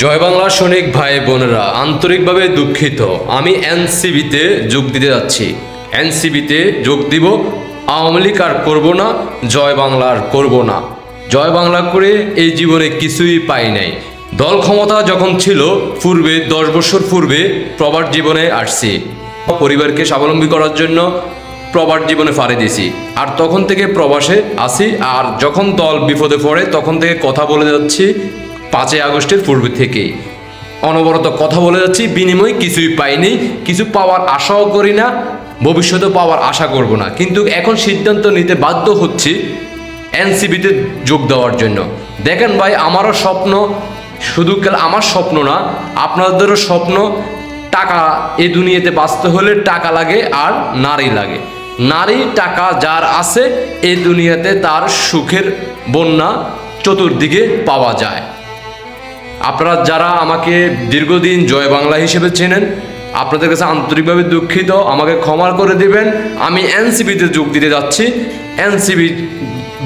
জয় বাংলা সৈনিক ভাই বোনেরা, আন্তরিকভাবে দুঃখিত। আমি এনসিবিতে যোগ দিতে যাচ্ছি। এনসিবিতে যোগ দিব। আওয়ামী লীগ আর করবো না, জয় বাংলা আর করবো না। জয় বাংলা করে এই জীবনে কিছুই পাই নাই। দল ক্ষমতা যখন ছিল পূর্বে 10 বছর পূর্বে প্রবাস জীবনে আসছি, পরিবারকে স্বাবলম্বী করার জন্য প্রবাস জীবনে ফাড়ে দিয়েছি। আর তখন থেকে প্রবাসে আসি। আর যখন দল বিপদে পড়ে তখন থেকে কথা বলে যাচ্ছি। 5ই আগস্টের পূর্বে থেকেই অনবরত কথা বলে যাচ্ছি। বিনিময়ে কিছুই পাইনি, কিছু পাওয়ার আশাও করি না, ভবিষ্যতে পাওয়ার আশা করব না। কিন্তু এখন সিদ্ধান্ত নিতে বাধ্য হচ্ছি এনসিবিতে যোগ দেওয়ার জন্য। দেখেন ভাই, আমারও স্বপ্ন, শুধু আমার স্বপ্ন না, আপনাদেরও স্বপ্ন। টাকা এই দুনিয়াতে বাঁচতে হলে টাকা লাগে আর নারী লাগে। নারী টাকা যার আছে এই দুনিয়াতে তার সুখের বন্যা চতুর্দিকে পাওয়া যায়। আপনারা যারা আমাকে দীর্ঘদিন জয় বাংলা হিসেবে চেনেন, আপনাদের কাছে আন্তরিকভাবে দুঃখিত, আমাকে ক্ষমা করে দিবেন। আমি এনসিবিতে যোগ দিতে যাচ্ছি। এনসিবি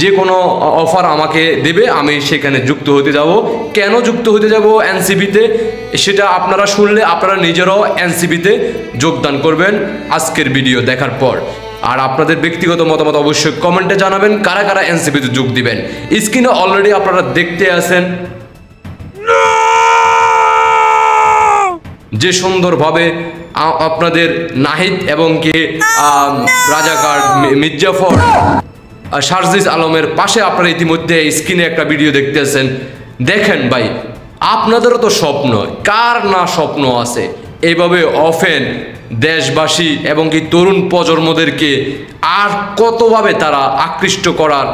যে কোনো অফার আমাকে দেবে, আমি সেখানে যুক্ত হতে যাব। কেন যুক্ত হতে যাব এনসিবিতে, সেটা আপনারা শুনলে আপনারা নিজেরাও এনসিবিতে যোগদান করবেন আজকের ভিডিও দেখার পর। আর আপনাদের ব্যক্তিগত মতামত অবশ্যই কমেন্টে জানাবেন, কারা কারা এনসিবিতে যোগ দিবেন। স্ক্রিনে অলরেডি আপনারা দেখতে আছেন যে সুন্দরভাবে আপনাদের নাহিদ এবং কে রাজাকার মির্জাফর শারজিজ আলমের পাশে আপনারা ইতিমধ্যে স্ক্রিনে একটা ভিডিও দেখতেছেন। দেখেন ভাই, আপনাদেরও তো স্বপ্ন, কার না স্বপ্ন আছে এইভাবে অফেন দেশবাসী এবং কি তরুণ প্রজন্মদেরকে আর কতভাবে তারা আকৃষ্ট করার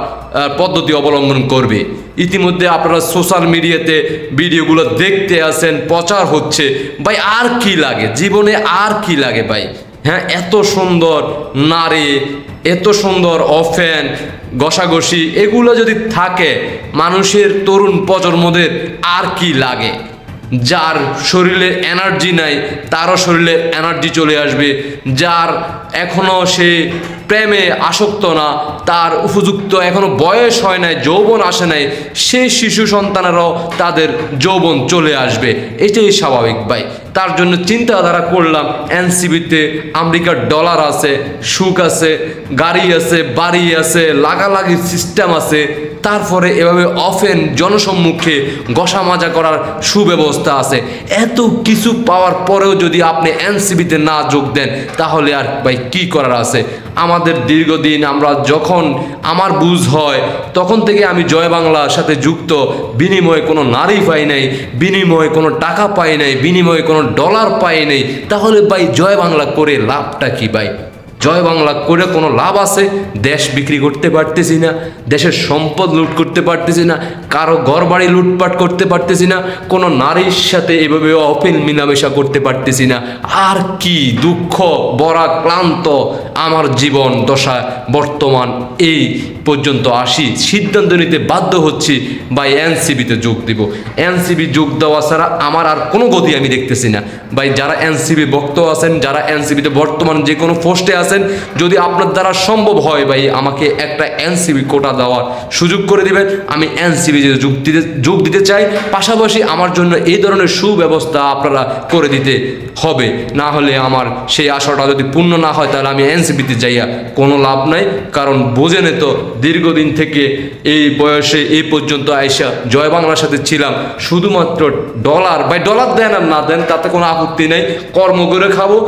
পদ্ধতি অবলম্বন করবে। ইতিমধ্যে আপনারা সোশ্যাল মিডিয়াতে ভিডিওগুলো দেখতে আছেন, প্রচার হচ্ছে। ভাই আর কি লাগে জীবনে, আর কি লাগে ভাই? হ্যাঁ, এত সুন্দর নারী, এত সুন্দর অফেন ঘষাঘষি, এগুলো যদি থাকে মানুষের তরুণ প্রজন্মদের আর কি লাগে? যার শরীরে এনার্জি নাই তারও শরীরে এনার্জি চলে আসবে। যার এখনও সে প্রেমে আসক্ত না, তার উপযুক্ত এখনো বয়স হয় নাই, যৌবন আসে নাই, সেই শিশু সন্তানেরাও তাদের যৌবন চলে আসবে। এটাই স্বাভাবিক ভাই। তার জন্য চিন্তাধারা করলাম এনসিবিতে আমেরিকার ডলার আছে, সুখ আছে, গাড়ি আছে, বাড়ি আছে, লাগালাগি সিস্টেম আছে। তারপরে এভাবে অফেন জনসম্মুখে ঘষা মাজা করার সুব্যবস্থা আছে। এত কিছু পাওয়ার পরেও যদি আপনি এনসিবিতে না যোগ দেন, তাহলে আর ভাই কি করার আছে? আমাদের দীর্ঘদিন আমরা যখন আমার বুঝ হয় তখন থেকে আমি জয় বাংলার সাথে যুক্ত। বিনিময়ে কোনো নারী পাই নাই, বিনিময়ে কোনো টাকা পাই নাই, বিনিময়ে কোনো ডলার পাই নাই। তাহলে ভাই জয় বাংলা করে লাভটা কি ভাই? জয় বাংলা করে কোনো লাভ আছে? দেশ বিক্রি করতে পারতেছি না, দেশের সম্পদ লুট করতে পারতেছি না, কারো ঘর বাড়ি লুটপাট করতে পারতেছি না, কোনো নারীর সাথে এভাবে অপেন মিলামেশা করতে পারতেছি না। আর কি দুঃখ বড়া ক্লান্ত আমার জীবন দশা বর্তমান এই পর্যন্ত আসি। সিদ্ধান্ত নিতে বাধ্য হচ্ছি ভাই এনসিবিতে যোগ দিব। এনসিবি যোগ দেওয়া ছাড়া আমার আর কোনো গতি আমি দেখতেছি না ভাই। যারা এনসিবি ভক্ত আছেন, যারা এনসিবিতে বর্তমান যে কোনো পোস্টে আছেন, যদি আপনার দ্বারা সম্ভব হয় ভাই আমাকে একটা এনসিবি কোটা দেওয়ার সুযোগ করে দিবেন। আমি এনসিবিতে যোগ দিতে চাই। পাশাপাশি আমার জন্য এই ধরনের সুব্যবস্থা আপনারা করে দিতে হবে। না হলে আমার সেই আশাটা যদি পূর্ণ না হয়, তাহলে আমি এনসিবিতে যাইয়া কোনো লাভ নাই। কারণ বোঝেনে তো দীর্ঘদিন থেকে এই বয়সে এই পর্যন্ত আইসা জয় বাংলার সাথে ছিলাম শুধুমাত্র ডলার। ভাই ডলার দেন আর না দেন তাতে কোনো আপত্তি নেই, কর্ম করে খাবো।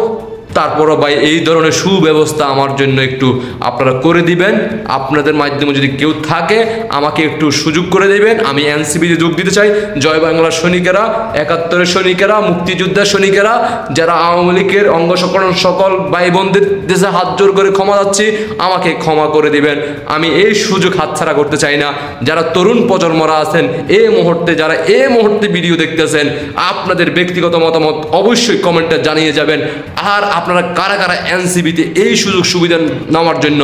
তারপরও ভাই এই ধরনের সুব্যবস্থা আমার জন্য একটু আপনারা করে দিবেন। আপনাদের মাধ্যমে যদি কেউ থাকে আমাকে একটু সুযোগ করে দেবেন। আমি এনসিবিতে যোগ দিতে চাই। জয় বাংলার সৈনিকেরা, 71-এর সৈনিকেরা, মুক্তিযোদ্ধার সৈনিকেরা, যারা আওয়ামী লীগের অঙ্গ সকল ভাই বোনদের দেশে হাত জোর করে ক্ষমা যাচ্ছি, আমাকে ক্ষমা করে দিবেন। আমি এই সুযোগ হাতছাড়া করতে চাই না। যারা তরুণ প্রজন্মরা আছেন এই মুহূর্তে, যারা এই মুহূর্তে ভিডিও দেখতেছেন, আপনাদের ব্যক্তিগত মতামত অবশ্যই কমেন্টে জানিয়ে যাবেন। আর আপনারা কারা কারা এনসিবিতে এই সুযোগ সুবিধা নেওয়ার জন্য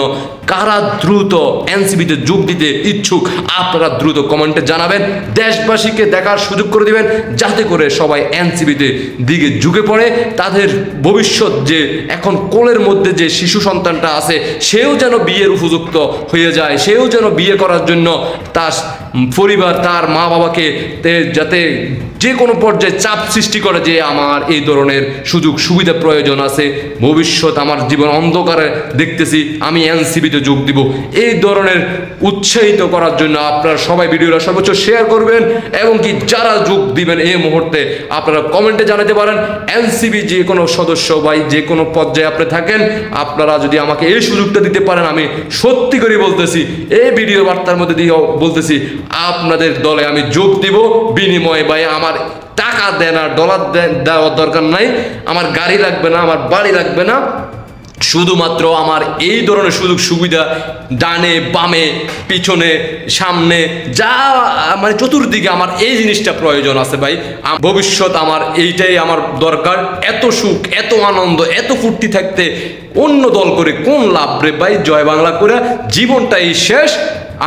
কারা দ্রুত এনসিবিতে যোগ দিতে ইচ্ছুক, আপনারা দ্রুত কমেন্টে জানাবেন। দেশবাসীকে দেখার সুযোগ করে দিবেন, যাতে করে সবাই এনসিবিতে দিকে ঝুঁকে পড়ে। তাদের ভবিষ্যৎ যে এখন কোলের মধ্যে যে শিশু সন্তানটা আছে, সেও যেন বিয়ের উপযুক্ত হয়ে যায়, সেও যেন বিয়ে করার জন্য তার পরিবার, তার মা বাবাকে যাতে যে কোনো পর্যায়ে চাপ সৃষ্টি করে যে আমার এই ধরনের সুযোগ সুবিধা প্রয়োজন আছে, ভবিষ্যৎ আমার জীবন অন্ধকারে দেখতেছি, আমি এনসিপিতে যোগ দিব, এই ধরনের উৎসাহিত করার জন্য আপনারা সবাই ভিডিওটা সর্বোচ্চ শেয়ার করবেন এবং কি যারা যোগ দিবেন এই মুহূর্তে আপনারা কমেন্টে জানাতে পারেন। এনসিপি যে কোনো সদস্য বা যে কোনো পর্যায়ে আপনি থাকেন, আপনারা যদি আমাকে এই সুযোগটা দিতে পারেন, আমি সত্যি করে বলতেছি, এই ভিডিও বার্তার মধ্যে দিয়ে বলতেছি, আপনাদের দলে আমি যোগ দিব। বিনিময়ে ভাই আমার টাকা দেন আর ডলার দেওয়ার দরকার নাই, আমার গাড়ি লাগবে না, আমার বাড়ি লাগবে না, শুধুমাত্র আমার এই ধরনের সুযোগ সুবিধা ডানে বামে পিছনে সামনে যা মানে চতুর্দিকে আমার এই জিনিসটা প্রয়োজন আছে ভাই। ভবিষ্যৎ আমার এইটাই আমার দরকার। এত সুখ, এত আনন্দ, এত ফুর্তি থাকতে অন্য দল করে কোন লাভ রে ভাই? জয় বাংলা করে জীবনটাই শেষ।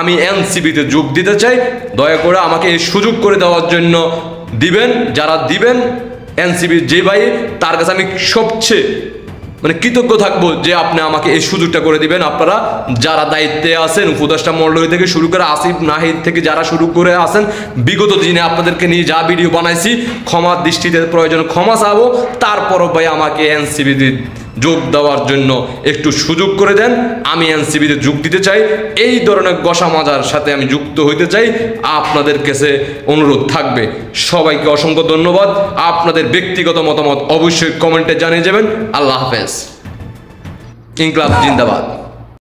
আমি এনসিপিতে যোগ দিতে চাই। দয়া করে আমাকে এই সুযোগ করে দেওয়ার জন্য দিবেন, যারা দিবেন এনসিপির যে ভাই, তার কাছে আমি সবচেয়ে মানে কৃতজ্ঞ থাকবো যে আপনি আমাকে এই সুযোগটা করে দিবেন। আপনারা যারা দায়িত্বে আছেন, উপদেষ্টা মণ্ডলী থেকে শুরু করে আসিফ নাহিদ থেকে যারা শুরু করে আছেন, বিগত দিনে আপনাদেরকে নিয়ে যা ভিডিও বানাইছি, ক্ষমার দৃষ্টিতে প্রয়োজন ক্ষমা চাবো। তারপরও ভাই আমাকে এনসিপিতে যোগ দেওয়ার জন্য একটু সুযোগ করে দেন। আমি এনসিপিতে যোগ দিতে চাই, এই ধরনের গসা মাজার সাথে আমি যুক্ত হইতে চাই। আপনাদের কাছে অনুরোধ থাকবে। সবাইকে অসংখ্য ধন্যবাদ। আপনাদের ব্যক্তিগত মতামত অবশ্যই কমেন্টে জানিয়ে যাবেন। আল্লাহ হাফেজ। ইনকলাব জিন্দাবাদ।